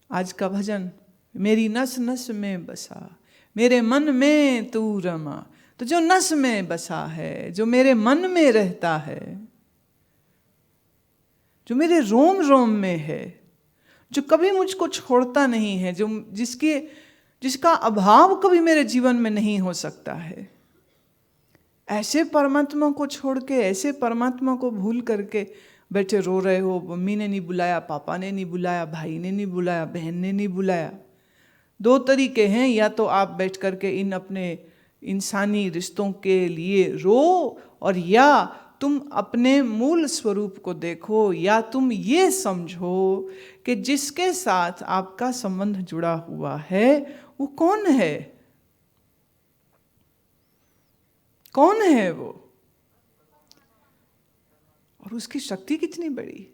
आज का भजन, मेरी नस नस में बसा, मेरे मन में तू रमा। तो जो नस में बसा है, जो मेरे मन में रहता है, जो मेरे रोम रोम में है, जो कभी मुझको छोड़ता नहीं है, जो जिसका अभाव कभी मेरे जीवन में नहीं हो सकता है, ऐसे परमात्मा को छोड़ के, ऐसे परमात्मा को भूल करके बैठे रो रहे हो। मम्मी ने नहीं बुलाया, पापा ने नहीं बुलाया, भाई ने नहीं बुलाया, बहन ने नहीं बुलाया। दो तरीके हैं, या तो आप बैठ करके इन अपने इंसानी रिश्तों के लिए रो, और या तुम अपने मूल स्वरूप को देखो, या तुम ये समझो कि जिसके साथ आपका संबंध जुड़ा हुआ है वो कौन है, कौन है वो, और उसकी शक्ति कितनी बड़ी।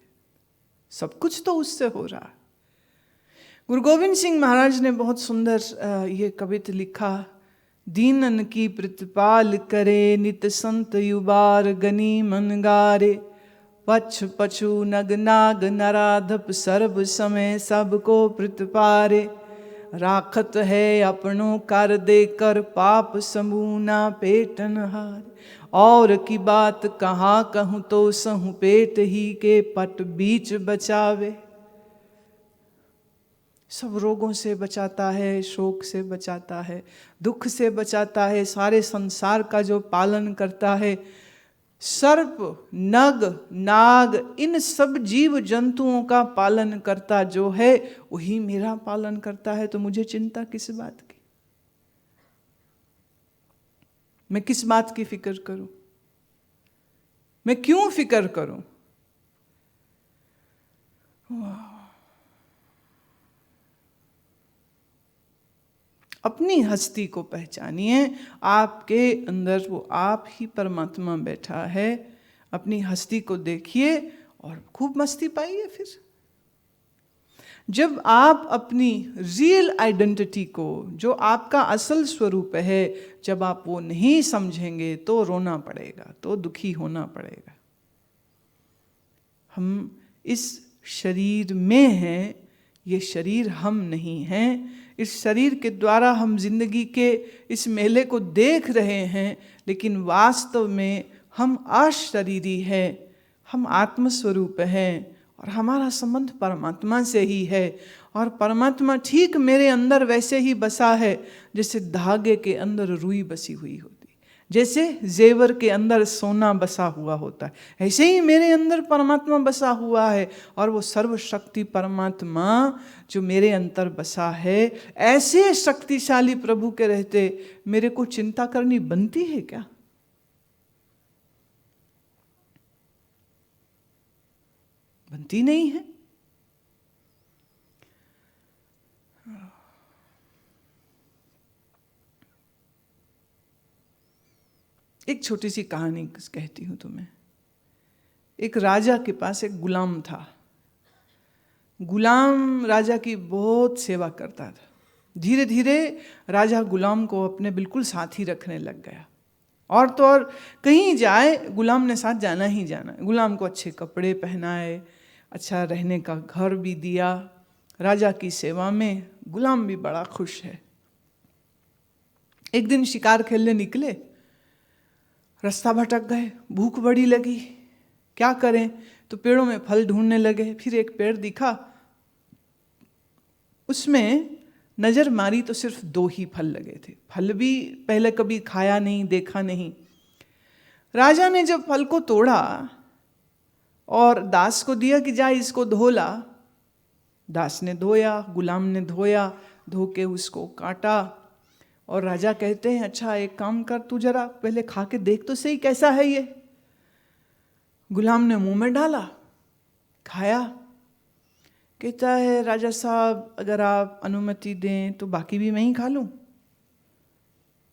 सब कुछ तो उससे हो रहा है। गुरु गोविंद सिंह महाराज ने बहुत सुंदर ये कविता लिखा। दीनन की प्रतिपाल करे, नित संत युबार गनी मन गारे। पछ पछु नग नाग नराधप, सर्व समय सबको प्रतिपारे। राखत है अपनों कर देकर, पाप समूना पेटन हार। और की बात कहाँ कहूँ तो, सहु पेट ही के पट बीच बचावे। सब रोगों से बचाता है, शोक से बचाता है, दुख से बचाता है, सारे संसार का जो पालन करता है। सर्प, नग, नाग, इन सब जीव जंतुओं का पालन करता जो है, वही मेरा पालन करता है। तो मुझे चिंता किस बात की? मैं किस बात की फिक्र करूं? मैं क्यों फिक्र करूं? अपनी हस्ती को पहचानिए। आपके अंदर वो आप ही परमात्मा बैठा है। अपनी हस्ती को देखिए और खूब मस्ती पाइए। फिर जब आप अपनी रियल आइडेंटिटी को, जो आपका असल स्वरूप है, जब आप वो नहीं समझेंगे तो रोना पड़ेगा, तो दुखी होना पड़ेगा। हम इस शरीर में हैं, ये शरीर हम नहीं हैं। इस शरीर के द्वारा हम जिंदगी के इस मेले को देख रहे हैं, लेकिन वास्तव में हम अशरीरी हैं। हम आत्मस्वरूप हैं और हमारा संबंध परमात्मा से ही है। और परमात्मा ठीक मेरे अंदर वैसे ही बसा है जैसे धागे के अंदर रुई बसी हुई होती, जैसे जेवर के अंदर सोना बसा हुआ होता है, ऐसे ही मेरे अंदर परमात्मा बसा हुआ है। और वो सर्वशक्ति परमात्मा जो मेरे अंदर बसा है, ऐसे शक्तिशाली प्रभु के रहते मेरे को चिंता करनी बनती है क्या? बनती नहीं है। एक छोटी सी कहानी कहती हूँ तुम्हें। एक राजा के पास एक गुलाम था। गुलाम राजा की बहुत सेवा करता था। धीरे धीरे राजा गुलाम को अपने बिल्कुल साथी रखने लग गया। और तो और कहीं जाए गुलाम ने साथ जाना ही जाना। गुलाम को अच्छे कपड़े पहनाए, अच्छा रहने का घर भी दिया। राजा की सेवा में गुलाम भी बड़ा खुश है। एक दिन शिकार खेलने निकले, रास्ता भटक गए, भूख बड़ी लगी, क्या करें? तो पेड़ों में फल ढूंढने लगे। फिर एक पेड़ दिखा, उसमें नजर मारी तो सिर्फ 2 ही फल लगे थे। फल भी पहले कभी खाया नहीं, देखा नहीं। राजा ने जब फल को तोड़ा और दास को दिया कि जा इसको धो ला, दास ने धोया, गुलाम ने धोया, धो के उसको काटा। और राजा कहते हैं, अच्छा एक काम कर, तू जरा पहले खा के देख तो सही कैसा है ये। गुलाम ने मुंह में डाला, खाया। कहता है, राजा साहब अगर आप अनुमति दें तो बाकी भी मैं ही खा लूं।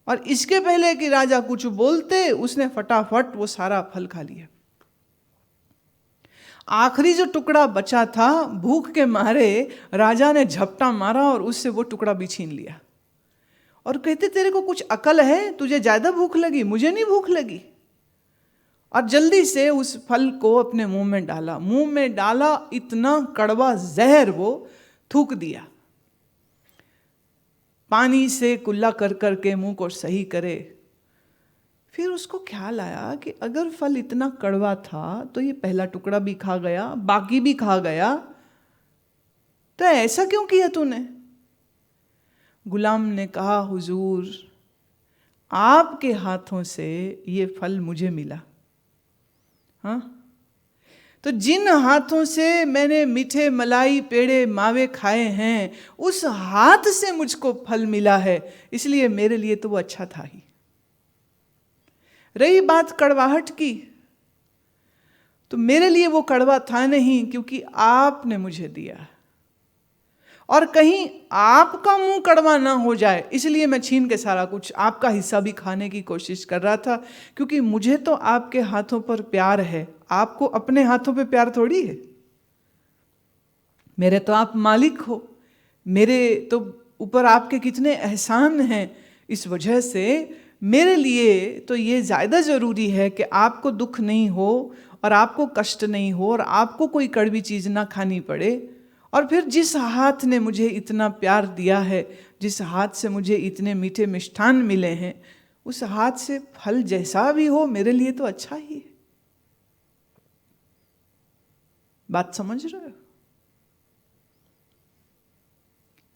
और इसके पहले कि राजा कुछ बोलते, उसने फटाफट वो सारा फल खा लिया। आखिरी जो टुकड़ा बचा था, भूख के मारे राजा ने झपटा मारा और उससे वो टुकड़ा भी छीन लिया। और कहते, तेरे को कुछ अकल है? तुझे ज्यादा भूख लगी, मुझे नहीं भूख लगी। और जल्दी से उस फल को अपने मुंह में डाला। मुंह में डाला, इतना कड़वा जहर वो थूक दिया। पानी से कुल्ला कर कर के मुंह को सही करे। फिर उसको ख्याल आया कि अगर फल इतना कड़वा था तो ये पहला टुकड़ा भी खा गया, बाकी भी खा गया, तो ऐसा क्यों किया तूने? गुलाम ने कहा, हुजूर आपके हाथों से ये फल मुझे मिला। हाँ, तो जिन हाथों से मैंने मीठे मलाई पेड़े मावे खाए हैं, उस हाथ से मुझको फल मिला है, इसलिए मेरे लिए तो वो अच्छा था ही। रही बात कड़वाहट की, तो मेरे लिए वो कड़वा था नहीं, क्योंकि आपने मुझे दिया। और कहीं आपका मुंह कड़वा ना हो जाए, इसलिए मैं छीन के सारा कुछ आपका हिस्सा भी खाने की कोशिश कर रहा था, क्योंकि मुझे तो आपके हाथों पर प्यार है, आपको अपने हाथों पे प्यार थोड़ी है। मेरे तो आप मालिक हो, मेरे तो ऊपर आपके कितने एहसान हैं। इस वजह से मेरे लिए तो ये ज़्यादा ज़रूरी है कि आपको दुख नहीं हो और आपको कष्ट नहीं हो और आपको कोई कड़वी चीज़ ना खानी पड़े। और फिर जिस हाथ ने मुझे इतना प्यार दिया है, जिस हाथ से मुझे इतने मीठे मिष्ठान मिले हैं, उस हाथ से फल जैसा भी हो मेरे लिए तो अच्छा ही है। बात समझ रहे हो?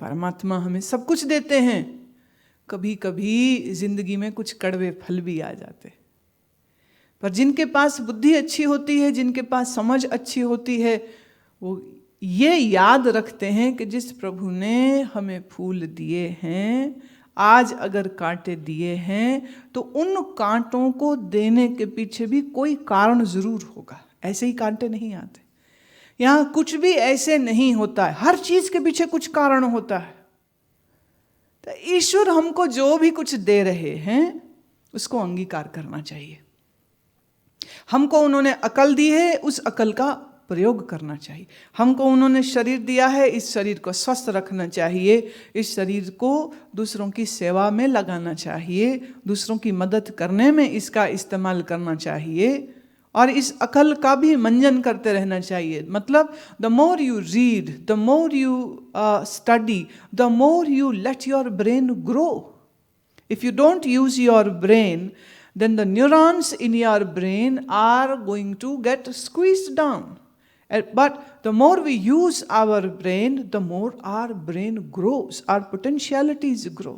परमात्मा हमें सब कुछ देते हैं, कभी कभी जिंदगी में कुछ कड़वे फल भी आ जाते, पर जिनके पास बुद्धि अच्छी होती है, जिनके पास समझ अच्छी होती है, वो ये याद रखते हैं कि जिस प्रभु ने हमें फूल दिए हैं, आज अगर कांटे दिए हैं, तो उन कांटों को देने के पीछे भी कोई कारण जरूर होगा। ऐसे ही कांटे नहीं आते, यहाँ कुछ भी ऐसे नहीं होता है, हर चीज के पीछे कुछ कारण होता है। तो ईश्वर हमको जो भी कुछ दे रहे हैं उसको अंगीकार करना चाहिए। हमको उन्होंने अकल दी है, उस अकल का प्रयोग करना चाहिए। हमको उन्होंने शरीर दिया है, इस शरीर को स्वस्थ रखना चाहिए, इस शरीर को दूसरों की सेवा में लगाना चाहिए, दूसरों की मदद करने में इसका इस्तेमाल करना चाहिए, और इस अकल का भी मंजन करते रहना चाहिए। मतलब the more you read, the more you study, the more you let your brain grow. If you don't use your brain, then the neurons in your brain are going to get squeezed down. But the more we use our brain, the more our brain grows, our potentialities grow.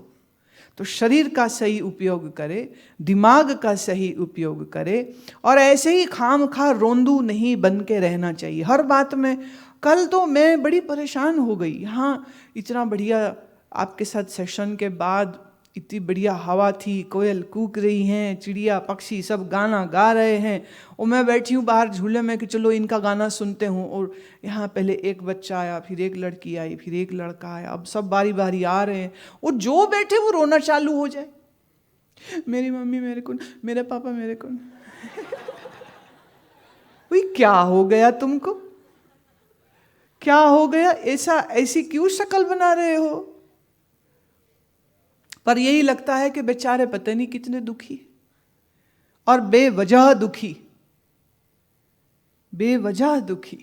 तो शरीर का सही उपयोग करे, दिमाग का सही उपयोग करे, और ऐसे ही खाम खा रोंदू नहीं बन के रहना चाहिए हर बात में। कल तो मैं बड़ी परेशान हो गई, यहाँ इतना बढ़िया आपके साथ सेशन के बाद इतनी बढ़िया हवा थी, कोयल कूक रही हैं, चिड़िया पक्षी सब गाना गा रहे हैं, और मैं बैठी हूँ बाहर झूले में कि चलो इनका गाना सुनते हूँ। और यहाँ पहले एक बच्चा आया, फिर एक लड़की आई, फिर एक लड़का आया, अब सब बारी बारी आ रहे हैं, और जो बैठे वो रोना चालू हो जाए, मेरी मम्मी मेरे को, मेरे पापा मेरे को। वही क्या हो गया तुमको, क्या हो गया, ऐसी क्यों शक्ल बना रहे हो? पर यही लगता है कि बेचारे पता नहीं कितने दुखी, और बेवजह दुखी, बेवजह दुखी।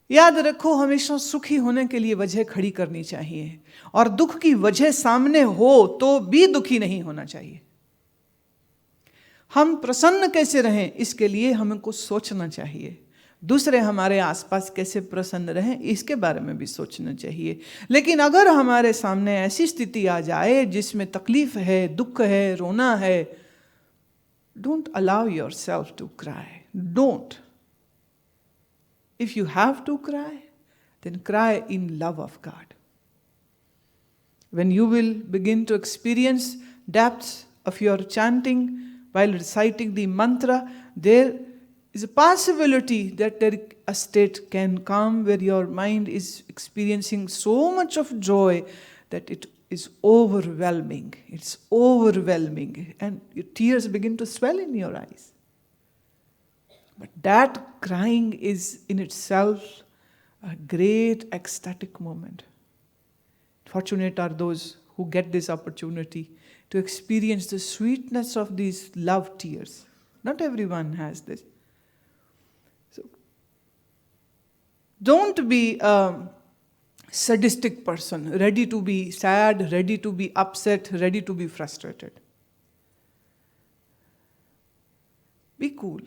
याद रखो, हमेशा सुखी होने के लिए वजह खड़ी करनी चाहिए, और दुख की वजह सामने हो तो भी दुखी नहीं होना चाहिए। हम प्रसन्न कैसे रहें, इसके लिए हमको सोचना चाहिए। दूसरे हमारे आसपास कैसे प्रसन्न रहें, इसके बारे में भी सोचना चाहिए। लेकिन अगर हमारे सामने ऐसी स्थिति आ जाए जिसमें तकलीफ है, दुख है, रोना है, don't allow your self to cry, don't. If you have to cry, then cry in love of God. When you will begin to experience depths of your chanting while reciting the mantra, there is a possibility that a state can come where your mind is experiencing so much of joy that it is overwhelming. It's overwhelming, and your tears begin to swell in your eyes. But that crying is in itself a great ecstatic moment. Fortunate are those who get this opportunity to experience the sweetness of these love tears. Not everyone has this. So, don't be sadistic person, ready to be sad, ready to be upset, ready to be frustrated. Be cool.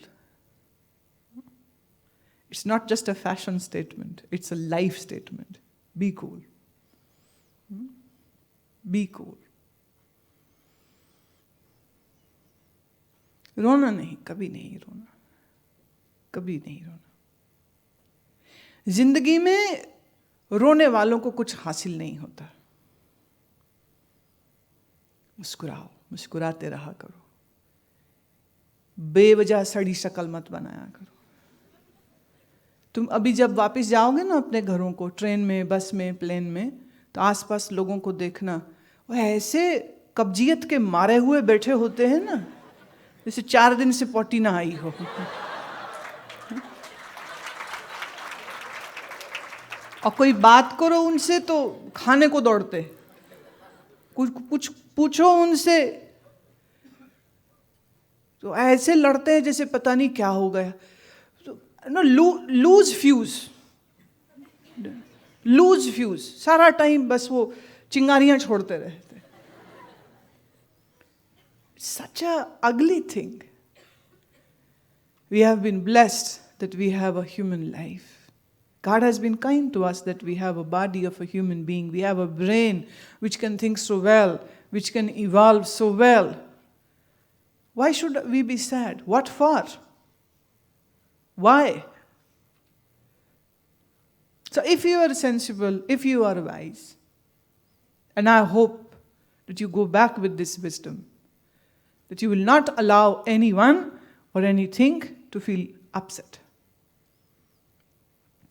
It's not just a fashion statement, it's a life statement. Be cool. Be cool. रोना नहीं, कभी नहीं रोना, कभी नहीं रोना. जिंदगी में रोने वालों को कुछ हासिल नहीं होता. मुस्कुराओ, मुस्कुराते रहा करो. बेवजह सड़ी शक्ल मत बनाया करो. तुम अभी जब वापस जाओगे ना अपने घरों को, ट्रेन में, बस में, प्लेन में, तो आसपास लोगों को देखना, वो ऐसे कब्जियत के मारे हुए बैठे होते हैं ना, जैसे 4 दिन से पोटी ना आई हो. और कोई बात करो उनसे तो खाने को दौड़ते. कुछ पूछो उनसे तो ऐसे लड़ते हैं जैसे पता नहीं क्या हो गया. No, loose fuse. सारा टाइम बस वो चिंगारियां छोड़ते रहते. Such a ugly thing. We have been blessed that we have a human life. God has been kind to us that we have a body of a human being. We have a brain which can think so well, which can evolve so well. Why should we be sad? What for? Why? So if you are sensible, if you are wise, and I hope that you go back with this wisdom, that you will not allow anyone or anything to feel upset.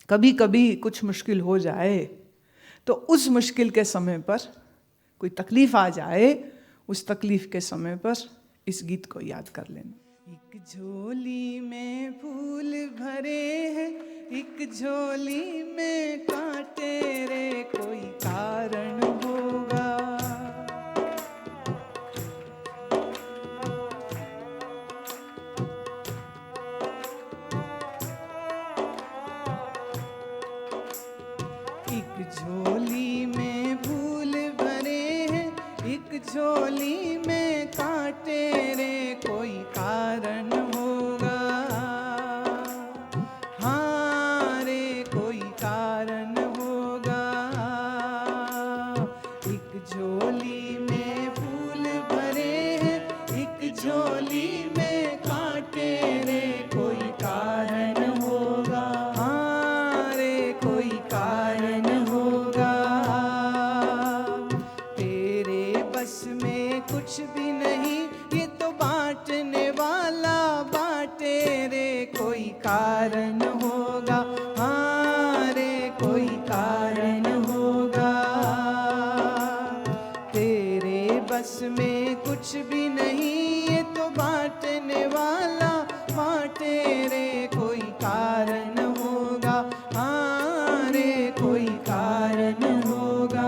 कभी कभी कुछ मुश्किल हो जाए तो उस मुश्किल के समय पर, कोई तकलीफ आ जाए, उस तकलीफ के समय पर इस गीत को याद कर लेना. एक झोली में फूल भरे हैं, एक झोली में कांटे रे, कोई कारण होगा. एक झोली में फूल भरे हैं, एक झोली में कांटे रे, कोई कारण होगा. हाँ रे, कोई कारण होगा. एक झोली में फूल भरे हैं, एक झोली में कांटे रे, कोई कारण होगा. हाँ रे, कोई कारण होगा. तेरे बस में कुछ भी नहीं, ये तो बांटने वाला बांटे रे, कोई कारण होगा. हाँ रे, कोई कारण होगा. तेरे बस में कुछ भी नहीं, ये तो बांटने वाला बांटे रे, कोई कारण होगा. हाँ रे, कोई कारण होगा.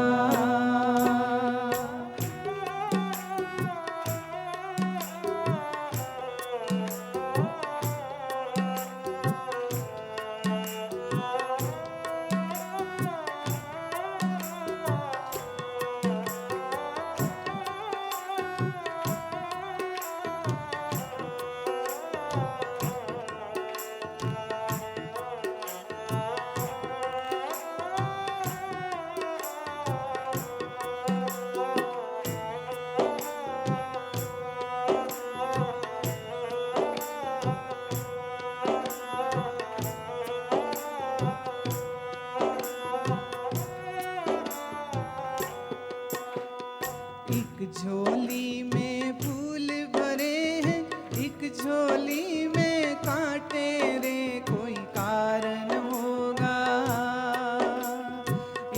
एक झोली में फूल भरे हैं, एक झोली में कांटे रे, कोई कारण होगा.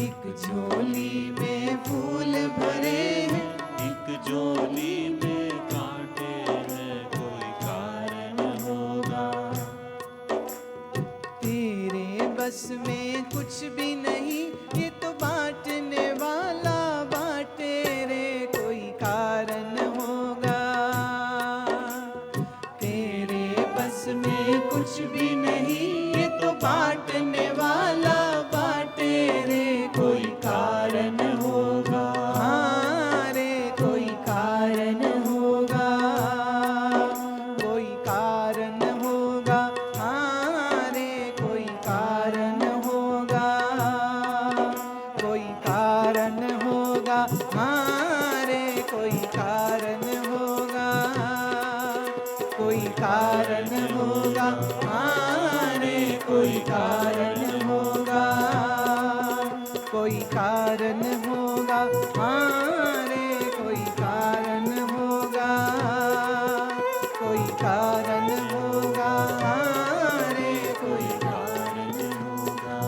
एक झोली में फूल भरे हैं, एक झोली में कांटे हैं, कोई कारण होगा. तेरे बस में कुछ भी नहीं, ये तो बांटने वाला बांटे रे, कोई कारण होगा. तेरे बस में कुछ भी नहीं, ये तो बांटने वाला बांटे रे, कोई कोई कारण होगा, हाँ रे कोई कारण होगा, कोई कारण होगा, हाँ रे कोई कारण होगा, कोई कारण होगा, हाँ रे कोई कारण होगा,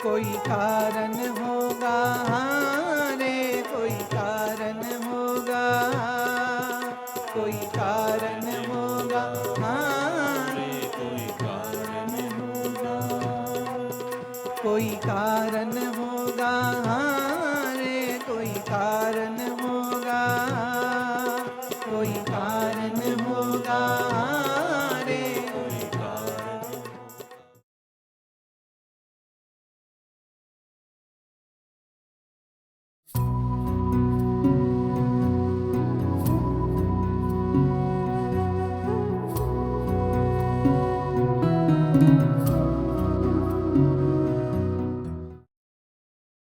कोई कारण होगा, हाँ रे कोई कारण होगा, कोई कारण